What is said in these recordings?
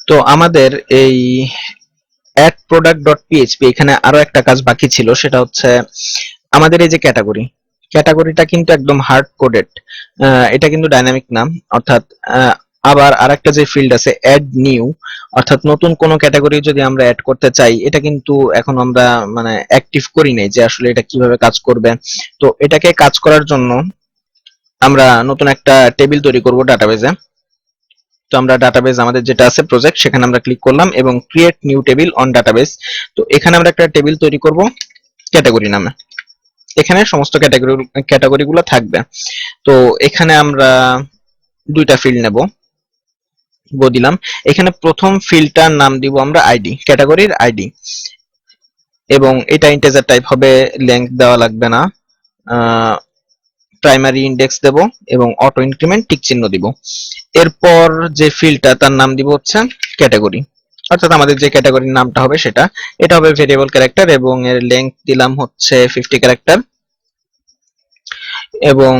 তো আমাদের এই অ্যাড প্রোডাক্ট ডট পিএইচপি এখানে আরো একটা কাজ বাকি ছিল, সেটা হচ্ছে আমাদের এই যে ক্যাটাগরিটা কিন্তু একদম হার্ড কোডেড, এটা কিন্তু ডাইনামিক না। অর্থাৎ আবার আরেকটা যে ফিল্ড আছে অ্যাড নিউ, অর্থাৎ নতুন কোনো ক্যাটাগরি যদি আমরা অ্যাড করতে চাই, এটা কিন্তু এখন আমরা মানে অ্যাক্টিভ করি নাই যে আসলে এটা কিভাবে কাজ করবে। তো এটাকে কাজ করার জন্য আমরা নতুন একটা টেবিল তৈরি করব ডাটাবেজে। তো আমরা ডাটাবেজ আমাদের যেটা আছে প্রজেক্ট, সেখানে আমরা ক্লিক করলাম এবং create new table on database. তো এখানে আমরা একটা টেবিল তৈরি করব ক্যাটাগরি নামে। এখানে সমস্ত ক্যাটাগরিগুলো থাকবে। তো এখানে আমরা দুইটা ফিল্ড নেব, দিলাম। এখানে প্রথম ফিল্ডটার নাম দিব আমরা আইডি, ক্যাটাগরির আইডি, এবং এটা ইন্টিজার টাইপ হবে, লেংথ দেওয়া লাগবে না। প্রাইমারি ইন্ডেক্স দেব এবং অটো ইনক্রিমেন্ট টিক চিহ্ন দিব। এরপর যে ফিল্ডটা তার নাম দিব হচ্ছে ক্যাটাগরি, অর্থাৎ আমাদের যে ক্যাটাগরির নামটা হবে সেটা। এটা হবে ভেরিয়েবল ক্যারেক্টার এবং এর লেংথ দিলাম হচ্ছে 50 ক্যারেক্টার, এবং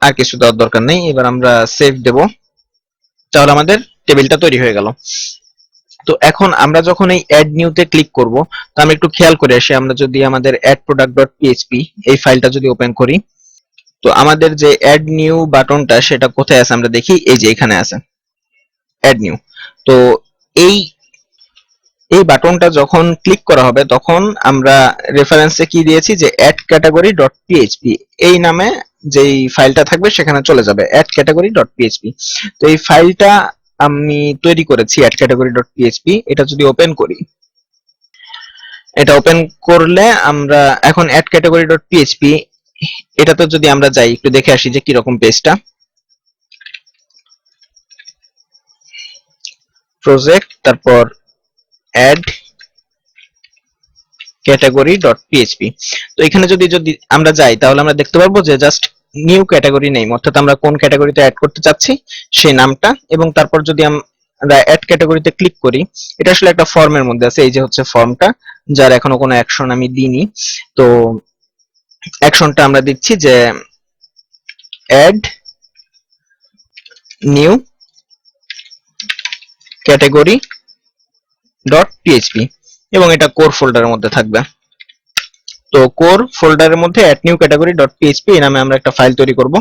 আর কিছু দেওয়ার দরকার নেই। এবার আমরা সেভ দেব। তাহলে আমাদের টেবিলটা তৈরি হয়ে গেল। তো এখন আমরা যখন এই অ্যাড নিউতে ক্লিক করব, তো আমরা একটু খেয়াল করে আসি, আমরা যদি আমাদের অ্যাড প্রোডাক্ট ডট পিএইচপি এই ফাইলটা যদি ওপেন করি, তো আমাদের যে অ্যাড নিউ বাটনটা সেটা কোথায় আছে আমরা দেখি, এই যে এখানে আছে অ্যাড নিউ। তো এই এই বাটনটা যখন ক্লিক করা হবে তখন আমরা রেফারেন্সে কি দিয়েছি যে অ্যাড ক্যাটাগরি ডট পিএইচপি এই নামে যেই ফাইলটা থাকবে সেখানে চলে যাবে অ্যাড ক্যাটাগরি ডট পিএইচপি। তো এই ফাইলটা আমি তৈরি করেছি অ্যাড ক্যাটাগরি ডট পিএইচপি। এটা যদি ওপেন করি, এটা ওপেন করলে আমরা এখন অ্যাড ক্যাটাগরি ডট পিএইচপি এটাতে যদি আমরা যাই, একটু দেখে আসি যে কিরকম পেজটা। প্রজেক্ট, তারপর অ্যাড ক্যাটাগরি ডট পিএইচপি। তো এখানে যদি যদি আমরা যাই তাহলে আমরা দেখতে পারবো যে জাস্ট নিউ ক্যাটাগরি নেম, অর্থাৎ আমরা কোন ক্যাটাগরিতে অ্যাড করতে চাচ্ছি সেই নামটা। এবং তারপর যদি আমরা অ্যাড ক্যাটাগরিতে ক্লিক করি, এটা আসলে একটা ফর্মের মধ্যে আছে, এই যে হচ্ছে ফর্মটা, যার এখনো কোনো অ্যাকশন আমি দিইনি। তো অ্যাকশনটা আমরা দিচ্ছি যে add new category dot PHP, এবং এটা কোর ফোল্ডারের মধ্যে থাকবে। তো কোর ফোল্ডারের মধ্যে add new category dot PHP এই নামে আমরা একটা ফাইল তৈরি করব।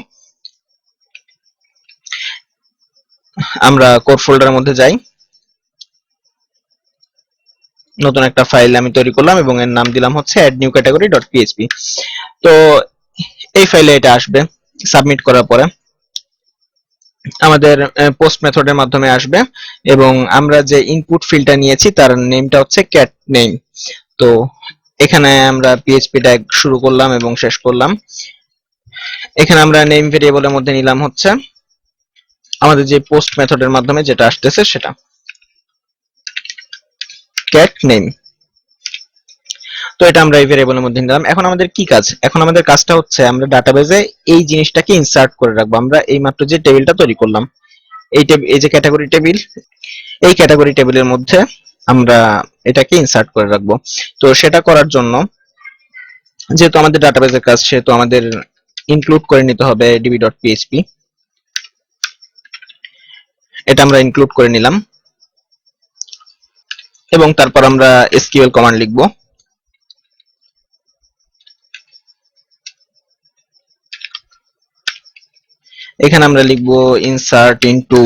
আমরা কোর ফোল্ডারের মধ্যে যাই, নতুন একটা ফাইল আমি তৈরি করলাম এবং এর নাম দিলাম হচ্ছে add new category dot PHP. তো এই ফাইলে এটা আসবে। সাবমিট করার পরে আমাদের পোস্ট মেথডের মাধ্যমে আসবে, এবং আমরা যে ইনপুট ফিল্ডটা নিয়েছি তার নেমটা হচ্ছে ক্যাট নেম। তো এখানে আমরা পিএইচপি ট্যাগ শুরু করলাম এবং শেষ করলাম। এখানে আমরা নেম ভেরিয়েবলের মধ্যে নিলাম হচ্ছে আমাদের যে পোস্ট মেথডের মাধ্যমে যেটা আসতেছে সেটা ক্যাট নেম। তো এটা আমরা এই ভেরিয়েবলের মধ্যে নিলাম। এখন আমাদের কি কাজ? এখন আমাদের কাজটা হচ্ছে আমরা ডাটাবেজে এই জিনিসটাকে ইনসার্ট করে রাখবো। আমরা এই মাত্র যে টেবিলটা তৈরি করলাম, এই যে ক্যাটাগরি টেবিল, এই ক্যাটাগরি টেবিলের মধ্যে আমরা এটাকে ইনসার্ট করে রাখবো। তো সেটা করার জন্য যেহেতু আমাদের ডাটাবেজের কাজ, সেহেতু আমাদের ইনক্লুড করে নিতে হবে db.php। এটা আমরা ইনক্লুড করে নিলাম এবং তারপর আমরা এসকিউএল কমান্ড লিখব। এখানে আমরা লিখব ইনসার্ট ইনটু,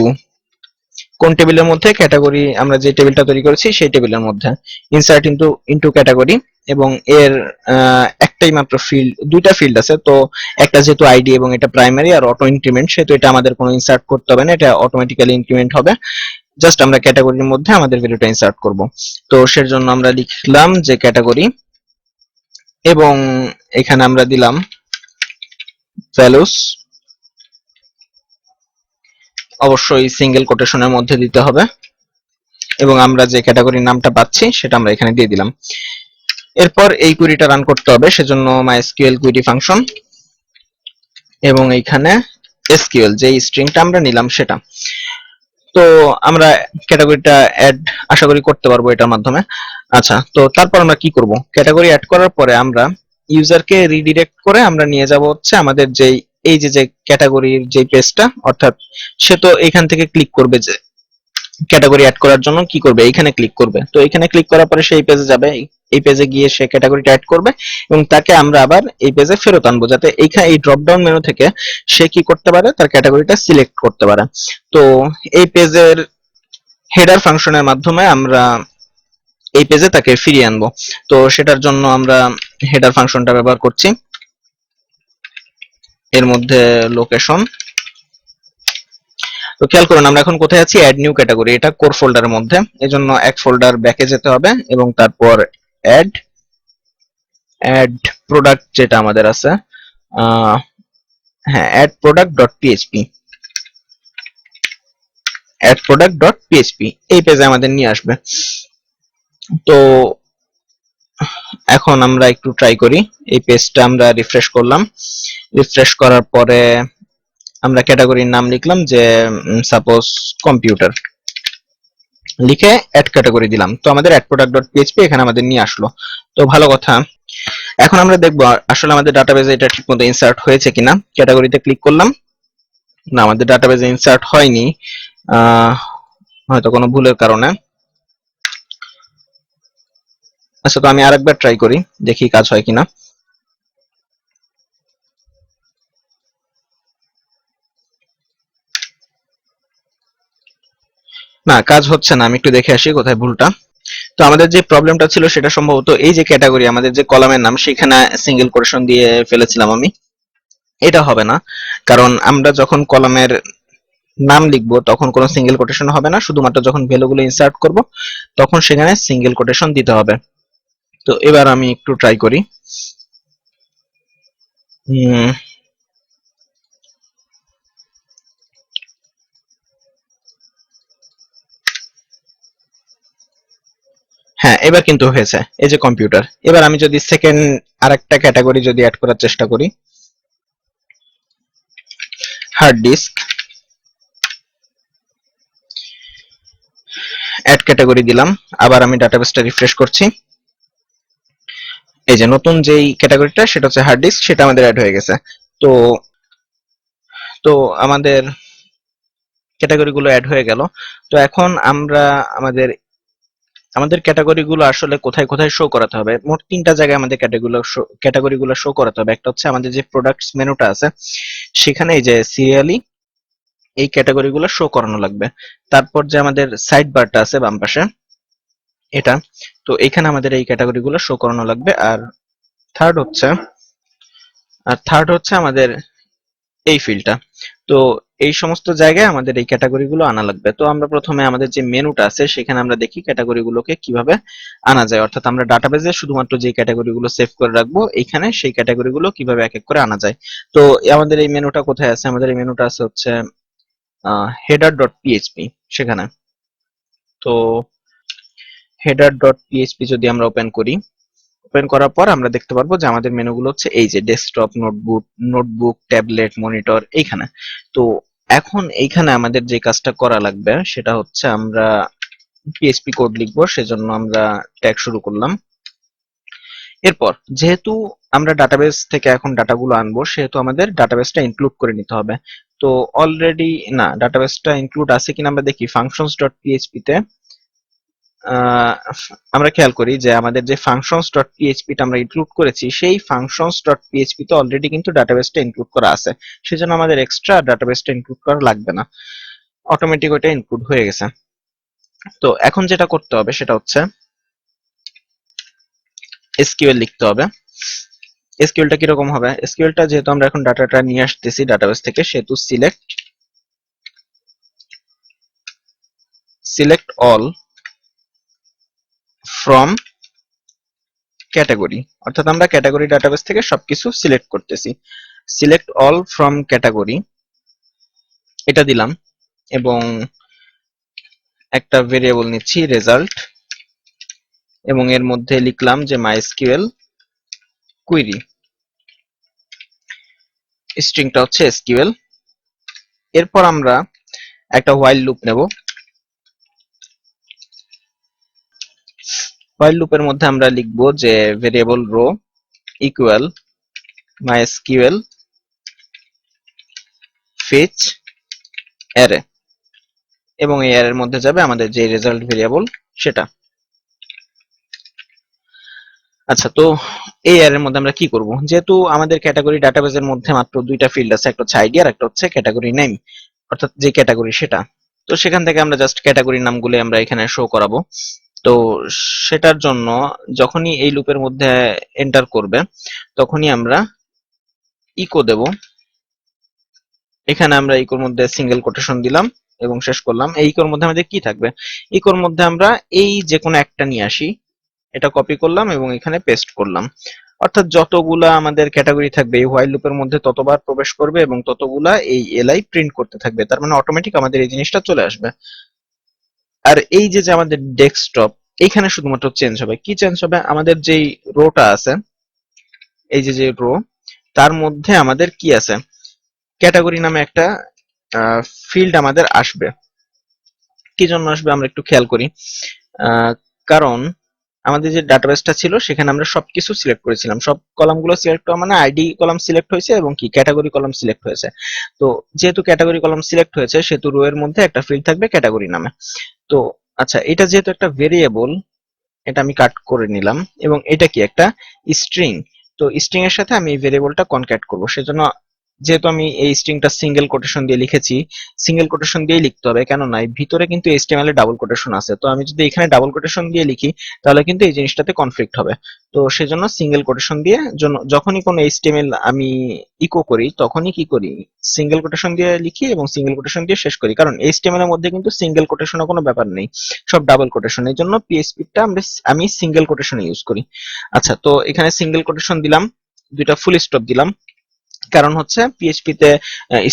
কোন টেবিলের মধ্যে? ক্যাটাগরি, আমরা যে টেবিলটা তৈরি করেছি সেই টেবিলের মধ্যে ইনসার্ট ইনটু ক্যাটাগরি। এবং এর একটাই মাত্র ফিল্ড, দুইটা ফিল্ড আছে। তো একটা যেহেতু আইডি এবং এটা প্রাইমারি আর অটো ইনক্রিমেন্ট, সেহেতু এটা আমাদের কোনো ইনসার্ট করতে হবে না, এটা অটোমেটিক্যালি ইনক্রিমেন্ট হবে। জাস্ট আমরা ক্যাটাগরির মধ্যে আমাদের ভ্যালুটা ইনসার্ট করব। তো সের জন্য আমরা লিখলাম যে ক্যাটাগরি, এবং এখানে আমরা দিলাম ভ্যালুস, অবশ্যই সিঙ্গেল কোটেশনের মধ্যে দিতে হবে, এবং আমরা যে ক্যাটাগরির নামটা পাচ্ছি সেটা আমরা এখানে দিয়ে দিলাম। এরপর এই কুইরিটা রান করতে হবে, সেজন্য মাইএসকিউএল কুইরি ফাংশন, এবং এইখানে এসকিউএল যে স্ট্রিংটা আমরা নিলাম সেটা। তো আমরা ক্যাটাগরিটা অ্যাড আশা করি করতে পারবো এটার মাধ্যমে। আচ্ছা, তো তারপর আমরা কি করব? ক্যাটাগরি অ্যাড করার পরে আমরা ইউজারকে রিডিরেক্ট করে আমরা নিয়ে যাব হচ্ছে আমাদের যেই এই যে ক্যাটাগরির যে পেজটা, অর্থাৎ সে তো এখান থেকে ক্লিক করবে যে ক্যাটাগরি অ্যাড করার জন্য কি করবে, এইখানে ক্লিক করবে। তো এইখানে ক্লিক করার পরে সেই পেজে যাবে, এই পেজে গিয়ে সে ক্যাটাগরিটা অ্যাড করবে এবং তাকে আমরা আবার এই পেজে ফেরত আনবো, যাতে এইখানে এই ড্রপ ডাউন মেনু থেকে সে কি করতে পারে, তার ক্যাটাগরিটা সিলেক্ট করতে পারে। তো এই পেজের হেডার ফাংশনের মাধ্যমে আমরা এই পেজে তাকে ফিরিয়ে আনবো। তো সেটার জন্য আমরা হেডার ফাংশনটা ব্যবহার করছি, এর মধ্যে লোকেশন। তো খেয়াল করুন আমরা এখন কোথায় আছি, অ্যাড নিউ ক্যাটাগরি, এটা কোর ফোল্ডারের মধ্যে, এজন্য এক ফোল্ডার ব্যাকে যেতে হবে এবং তারপর অ্যাড অ্যাড প্রোডাক্ট যেটা আমাদের আছে, হ্যাঁ add product dot PHP, add product dot PHP এই পেজে আমাদের নিয়ে আসবে। তো এখন আমরা একটু ট্রাই করি, এই পেজটা আমরা রিফ্রেশ করলাম, রিফ্রেশ করার পরে আমরা ক্যাটাগরির নাম লিখলাম যে সাপোজ কম্পিউটার, লিখে অ্যাড ক্যাটাগরি দিলাম। তো আমাদের অ্যাড প্রোডাক্ট ডট পিএইচপি এখানে আমাদের নিয়ে আসলো। তো ভালো কথা। এখন আমরা দেখবো আসলে আমাদের ডাটাবেজে এটা ঠিকমতো ইনসার্ট হয়েছে কিনা। ক্যাটাগরিতে ক্লিক করলাম, না আমাদের ডাটাবেজে ইনসার্ট হয়নি, হয়তো কোনো ভুলের কারণে। আচ্ছা, তো আমি আরেকবার ট্রাই করি, দেখি কাজ হয় কিনা। না, কাজ হচ্ছে না, আমি একটু দেখে আসি কোথায় ভুলটা। তো আমাদের যে প্রবলেমটা ছিল সেটা সম্ভবত এই যে ক্যাটাগরি, আমাদের যে কলামের নাম সেখানে সিঙ্গেল কোটেশন দিয়ে ফেলেছিলাম আমি। এটা হবে না, কারণ আমরা যখন কলামের নাম লিখবো তখন কোনো সিঙ্গেল কোটেশন হবে না, শুধুমাত্র যখন ভ্যালুগুলো ইনসার্ট করব তখন সেখানে সিঙ্গেল কোটেশন দিতে হবে। তো এবার আমি একটু ট্রাই করি। হ্যাঁ, এবার কিন্তু হয়েছে, এই যে কম্পিউটার। এবার আমি যদি সেকেন্ড আরেকটা ক্যাটাগরি যদি অ্যাড করার চেষ্টা করি, হার্ড ডিস্ক, অ্যাড ক্যাটাগরি দিলাম, আবার আমি ডাটাবেসটা রিফ্রেশ করছি, এই যে নতুন যেই ক্যাটাগরিটা সেটা হচ্ছে হার্ড ডিস্ক, সেটা আমাদের অ্যাড হয়ে গেছে। তো তো আমাদের ক্যাটাগরি গুলো অ্যাড হয়ে গেল। তো এখন আমরা আমাদের আমাদের ক্যাটাগরি গুলো আসলে কোথায় কোথায় শো করাতে হবে, মোট তিনটা জায়গায় আমাদের ক্যাটাগরি গুলো শো করাতে হবে। একটা হচ্ছে আমাদের যে প্রোডাক্টস মেনুটা আছে সেখানে এই যে সিরিয়ালি এই ক্যাটাগরি গুলো শো করানো লাগবে। তারপর যে আমাদের সাইড বারটা আছে বাম পাশে এটা, তো এখানে আমাদের এই ক্যাটাগরি গুলো শো করানো লাগবে। আর থার্ড হচ্ছে আমাদের এই ফিল্ডটা। তো এই সমস্ত জায়গায় আমাদের এই ক্যাটাগরি গুলো আনা লাগবে। তো আমরা প্রথমে আমাদের যে মেনুটা আছে সেখানে আমরা দেখি ক্যাটাগরি গুলোকে কিভাবে আনা যায়, অর্থাৎ আমরা ডাটাবেজে শুধুমাত্র যে ক্যাটাগরি গুলো সেভ করে রাখবো এইখানে সেই ক্যাটাগরি গুলো কিভাবে এক এক করে আনা যায়। তো আমাদের এই মেনুটা কোথায় আছে, আমাদের এই মেনুটা আছে হচ্ছে হেডার ডট পিএইচপি সেখানে। তো হেডার ডট পিএইচপি যদি আমরা ওপেন করি, ওপেন করার পর আমরা দেখতে পারবো যে আমাদের মেনুগুলো হচ্ছে এই যে ডেস্কটপ, নোটবুক, ট্যাবলেট, মনিটর এইখানে। তো এখন এইখানে আমাদের যে কাজটা করা লাগবে সেটা হচ্ছে আমরা পিএইচপি কোড লিখবো, সেজন্য আমরা ট্যাগ শুরু করলাম। এরপর যেহেতু আমরা ডাটাবেস থেকে এখন ডাটাগুলো আনবো সেহেতু আমাদের ডাটাবেসটা ইনক্লুড করে নিতে হবে। তো অলরেডি না, ডাটাবেসটা ইনক্লুড আছে কিনা আমরা দেখি ফাংশনস ডট পিএইচপি তে। আহ, আমরা খেয়াল করি যে আমাদের যে ফাংশনস ডট পিএইচপি টা আমরা ইনক্লুড করেছি সেই ফাংশনস ডট পিএইচপি তে অলরেডি কিন্তু ডাটাবেসটা ইনক্লুড করা আছে, সেজন্য আমাদের এক্সট্রা ডাটাবেসটা ইনক্লুড করা লাগবে না, অটোমেটিক ওটা ইনক্লুড হয়ে গেছে। তো এখন যেটা করতে হবে সেটা হচ্ছে এসকিউএল লিখতে হবে। এসকিউএলটা কিরকম হবে, এসকিউএলটা যেহেতু আমরা এখন ডাটাটা নিয়ে আসতেছি ডাটাবেস থেকে সেহেতু সিলেক্ট অল ফ্রম ক্যাটাগরি, অর্থাৎ আমরা ক্যাটাগরি ডাটাবেস থেকে সবকিছু সিলেক্ট করতেছি। সিলেক্ট অল ফ্রম ক্যাটাগরি এটা দিলাম এবং একটা ভেরিয়েবল নিচ্ছি রেজাল্ট এবং এর মধ্যে লিখলাম যে মাইএসকিউএল কুইরি, স্ট্রিংটা হচ্ছে এসকিউএল। এরপর আমরা একটা হোয়াইল লুপ নেব, হোয়াইল লুপের মধ্যে আমরা লিখব যে variable row equal MySQL fetch array. এবং এই অ্যারের মধ্যে যাবে আমাদের যে রেজাল্ট ভেরিয়েবল সেটা। আচ্ছা, তো এই অ্যারের মধ্যে আমরা কি করব, যেহেতু আমাদের ক্যাটাগরি ডাটাবেজের মধ্যে মাত্র দুইটা ফিল্ড আছে, একটা হচ্ছে আইডি আর একটা হচ্ছে ক্যাটাগরি নেম, অর্থাৎ যে ক্যাটাগরি সেটা। তো সেখান থেকে আমরা জাস্ট ক্যাটাগরি নামগুলো আমরা এখানে শো করাবো। তো সেটার জন্য যখনই এই লুপের মধ্যে এন্টার করবে তখনই আমরা ইকো দেব। এখানে আমরা ইকোর মধ্যে সিঙ্গেল কোটেশন দিলাম এবং শেষ করলাম। এই ইকোর মধ্যে আমাদের কি থাকবে, ইকোর মধ্যে আমরা এই যে কোনো একটা নিয়ে আসি, এটা কপি করলাম এবং এখানে পেস্ট করলাম। অর্থাৎ যতগুলা আমাদের ক্যাটাগরি থাকবে এই হোয়াইল লুপের মধ্যে ততবার প্রবেশ করবে এবং ততগুলা এই এলআই প্রিন্ট করতে থাকবে, তার মানে অটোমেটিক আমাদের এই জিনিসটা চলে আসবে। আর এই যে যে আমাদের ডেস্কটপ, এইখানে শুধুমাত্র চেঞ্জ হবে, কি চেঞ্জ হবে, আমাদের যেই রোটা আছে, এই যে যে রো, তার মধ্যে আমাদের কি আছে, ক্যাটাগরি নামে একটা ফিল্ড আমাদের আসবে। কি জন্য আসবে আমরা একটু খেয়াল করি। আহ, কারণ আমাদের যে ডাটাবেসটা ছিল সেখানে আমরা সবকিছু সিলেক্ট করেছিলাম, সব কলামগুলো সিলেক্ট করা মানে আইডি কলাম সিলেক্ট হয়েছে এবং কি ক্যাটাগরি কলাম সিলেক্ট হয়েছে। তো যেহেতু ক্যাটাগরি কলাম সিলেক্ট হয়েছে সেহেতু রো এর মধ্যে একটা ফিল্ড থাকবে ক্যাটাগরি নামে। তো আচ্ছা, এটা যেহেতু একটা ভেরিয়েবল, এটা আমি কাট করে নিলাম এবং এটা কি একটা স্ট্রিং। তো স্ট্রিং এর সাথে আমি এই ভেরিয়েবলটা কনক্যাট করব, সেজন্য যেহেতু আমি এই স্ট্রিংটা সিঙ্গেল কোটেশন দিয়ে লিখেছি, সিঙ্গেল কোটেশন দিয়ে লিখতে হবে, কেন না ভিতরে কিন্তু এইচটিএমএল এ ডাবল কোটেশন আছে। তো আমি যদি এখানে ডাবল কোটেশন দিয়ে লিখি তাহলে কিন্তু এই জিনিসটাতে কনফ্লিক্ট হবে। তো সেজন্য সিঙ্গেল কোটেশন দিয়ে, যখনই কোনো এইচটিএমএল আমি ইকো করি তখনই কি করি, সিঙ্গেল কোটেশন দিয়ে লিখি এবং সিঙ্গেল কোটেশন দিয়ে শেষ করি, কারণ এইচটিএমএল এর মধ্যে কিন্তু সিঙ্গেল কোটেশনের কোনো ব্যাপার নেই, সব ডাবল কোটেশন। এই জন্য পিএইচপিটা আমি সিঙ্গেল কোটেশন ইউজ করি। আচ্ছা, তো এখানে সিঙ্গেল কোটেশন দিলাম, দুইটা ফুল স্টপ দিলাম, কারণ হচ্ছে পিএইচপি তে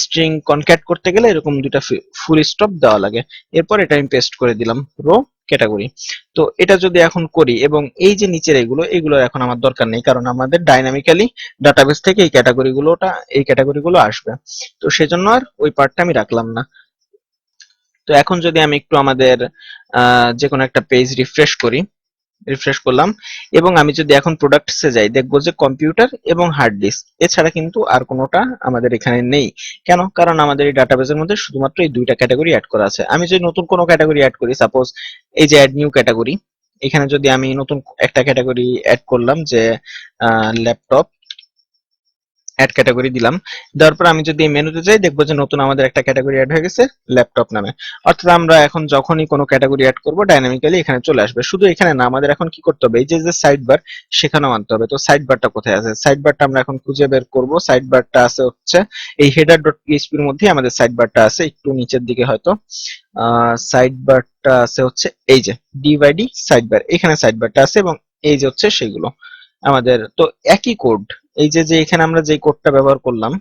স্ট্রিং কনক্যাট করতে গেলে এরকম দুইটা ফুল স্টপ দেওয়া লাগে। এরপর এটা আমি পেস্ট করে দিলাম রো ক্যাটাগরি। তো এটা যদি এখন করি এবং এই যে নিচের এগুলো এখন আমার দরকার নেই, কারণ আমাদের ডাইনামিক্যালি ডাটাবেস থেকে এই ক্যাটাগরিগুলো আসবে। তো সেজন্য আর ওই পার্টটা আমি রাখলাম না। তো এখন যদি আমি একটু আমাদের যে কোনো একটা পেজ রিফ্রেশ করলাম এবং আমি যদি এখন প্রোডাক্টসে যাই দেখবো যে কম্পিউটার এবং হার্ড ডিস্ক এছাড়া কিন্তু আর কোনোটা আমাদের এখানে নেই। কেন, কারণ আমাদের এই ডাটাবেসের মধ্যে শুধুমাত্র এই দুইটা ক্যাটাগরি অ্যাড করা আছে। আমি যদি নতুন কোনো ক্যাটাগরি অ্যাড করি, সাপোজ এই যে অ্যাড নিউ ক্যাটাগরি, এখানে যদি আমি নতুন একটা ক্যাটাগরি অ্যাড করলাম যে ল্যাপটপ, অ্যাড ক্যাটাগরি দিলাম, দেওয়ার পর আমি যদি এই মেনুতে যাই দেখবো যে নতুন আমাদের একটা ক্যাটাগরি অ্যাড হয়ে গেছে ল্যাপটপ নামে। অর্থাৎ আমরা এখন যখনই কোনো ক্যাটাগরি অ্যাড করব ডাইনামিক্যালি এখানে চলে আসবে। শুধু এখানে না, আমাদের এখন কি করতে হবে, এই যে যে সাইড বার সেখানেও আনতে হবে। তো সাইড বারটা কোথায় আছে, সাইড বারটা আমরা এখন খুঁজে বের করব। সাইড বারটা আছে হচ্ছে এই হেডার ডট পিএইচপি এর মধ্যে আমাদের সাইড বারটা আছে, একটু নিচের দিকে হয়তো। সাইড বারটা আছে হচ্ছে এই যে ডিভাইডি সাইড বার, এখানে সাইড বারটা আছে এবং এই যে হচ্ছে সেগুলো আমাদের। তো একই কোড, এই যে যে এখানে আমরা যে কোডটা ব্যবহার করলাম,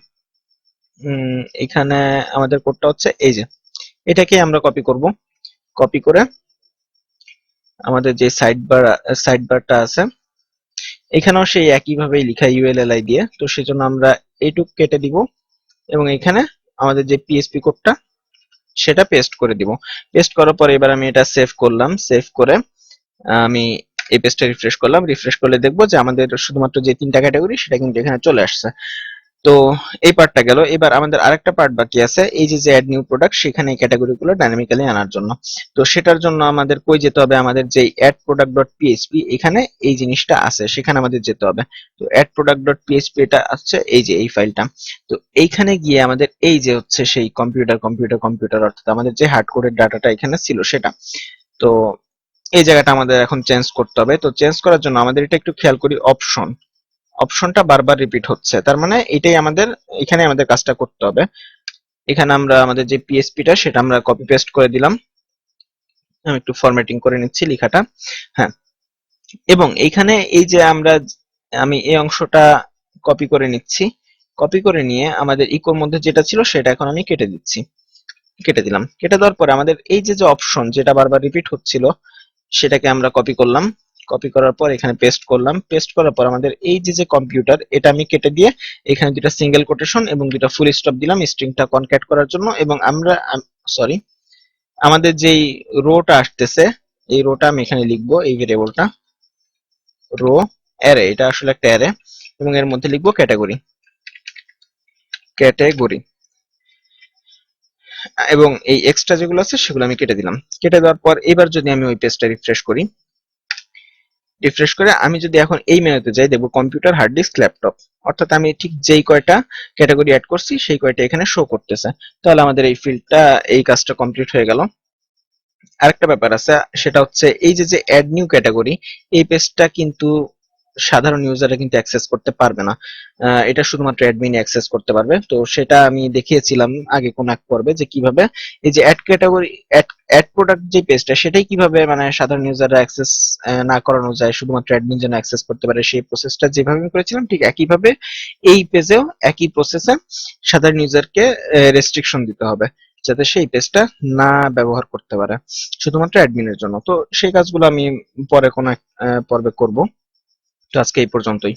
এখানে আমাদের কোডটা হচ্ছে এই যে, এটাকে আমরা কপি করব। কপি করে আমাদের যে সাইড বারটা আছে এখানেও সেই একই ভাবেই লেখা ইউএলএলআই দিয়ে, তো সেজন্য আমরা এইটুক কেটে দিব এবং এখানে আমাদের যে পিএইচপি কোডটা সেটা পেস্ট করে দিব। পেস্ট করার পরে এবার আমি এটা সেভ করলাম, সেভ করে আমি এই পেজটা রিফ্রেশ করলাম, রিফ্রেশ করলে দেখবো যে আমাদের শুধুমাত্র যে তিনটা ক্যাটাগরি সেটা কিন্তু এখানে চলে আসছে। তো এই পার্টটা গেল, এবার আমাদের আরেকটা পার্ট বাকি আছে, এই যে অ্যাড নিউ প্রোডাক্ট, সেখানে এই ক্যাটাগরিগুলো ডাইনামিক্যালি আনার জন্য। তো সেটার জন্য আমাদের কই যেতে হবে, আমাদের যে অ্যাড প্রোডাক্ট ডট পিএইচপি এখানে এই জিনিসটা আছে সেখানে আমাদের যেতে হবে। তো অ্যাড প্রোডাক্ট ডট পিএইচপি এটা আছে এই যে এই ফাইলটা। তো এইখানে গিয়ে আমাদের এই যে হচ্ছে সেই কম্পিউটার অর্থাৎ আমাদের যে হার্ড কোডের ডাটাটা এখানে ছিল সেটা। তো এই জায়গাটা আমাদের এখন চেঞ্জ করতে হবে। তো চেঞ্জ করার জন্য আমাদের এটা একটু খেয়াল করি, অপশনটা বারবার রিপিট হচ্ছে, তার মানে এটাই আমাদের, এখানে আমাদের কাজটা করতে হবে। এখানে আমরা আমাদের যে পিএসপিটা সেটা আমরা কপি পেস্ট করে দিলাম। আমি একটু ফরম্যাটিং করে নিচ্ছি লেখাটা। হ্যাঁ, এবং এইখানে এই যে আমি এই অংশটা কপি করে নিচ্ছি, কপি করে নিয়ে আমাদের ইকোর মধ্যে যেটা ছিল সেটা এখন আমি কেটে দিলাম। কেটে দেওয়ার পরে আমাদের এই যে যে অপশন যেটা বারবার রিপিট হচ্ছিল সেটাকে আমরা কপি করলাম, কপি করার পর এখানে পেস্ট করলাম, পেস্ট করার পর আমাদের এই যে যে কম্পিউটার এটা আমি কেটে দিয়ে এখানে দুটা সিঙ্গেল কোটেশন এবং দুটা ফুল স্টপ দিলাম স্ট্রিংটা কনক্যাট করার জন্য। এবং সরি, আমাদের যেই রোটা আসতেছে এই রোটা আমি এখানে লিখবো, এই ভেরিয়েবলটা রো অ্যারে, এটা আসলে একটা অ্যারে, এবং এর মধ্যে লিখবো ক্যাটাগরি। এবং এই এক্সট্রা যেগুলো আছে সেগুলো আমি কেটে দিলাম। কেটে দেওয়ার পর এবার যদি আমি ওই পেজটা রিফ্রেশ করে আমি যদি এখন এই মেনুতে যাই, দেখবো কম্পিউটার, হার্ড ডিস্ক, ল্যাপটপ, অর্থাৎ আমি ঠিক যেই কয়টা ক্যাটাগরি অ্যাড করছি সেই কয়টা এখানে শো করতেছে। তাহলে আমাদের এই ফিল্ডটা, এই কাজটা কমপ্লিট হয়ে গেল। আরেকটা ব্যাপার আছে, সেটা হচ্ছে এই যে অ্যাড নিউ ক্যাটাগরি, এই পেজটা কিন্তু সাধারণ ইউজাররা কিন্তু অ্যাক্সেস করতে পারবে না। এটা শুধুমাত্র অ্যাডমিন অ্যাক্সেস করতে পারবে। তো সেটা আমি দেখিয়েছিলাম আগে কোন এক পর্বে, যে কিভাবে এই যে অ্যাড ক্যাটাগরি, অ্যাড প্রোডাক্ট যে পেজটা, সেটাই কিভাবে মানে সাধারণ ইউজাররা অ্যাক্সেস না করানো যায়, শুধুমাত্র অ্যাডমিন যেন অ্যাক্সেস করতে পারে, সেই প্রসেসটা যেভাবে আমি করেছিলাম ঠিক একইভাবে এই পেজেও একই প্রসেসে সাধারণ ইউজারকে রেস্ট্রিকশন দিতে হবে, যাতে সেই পেজটা না ব্যবহার করতে পারে, শুধুমাত্র অ্যাডমিনের জন্য। তো সেই কাজগুলো আমি পরে কোনো এক পর্বে করব। তো আজকে এই পর্যন্তই।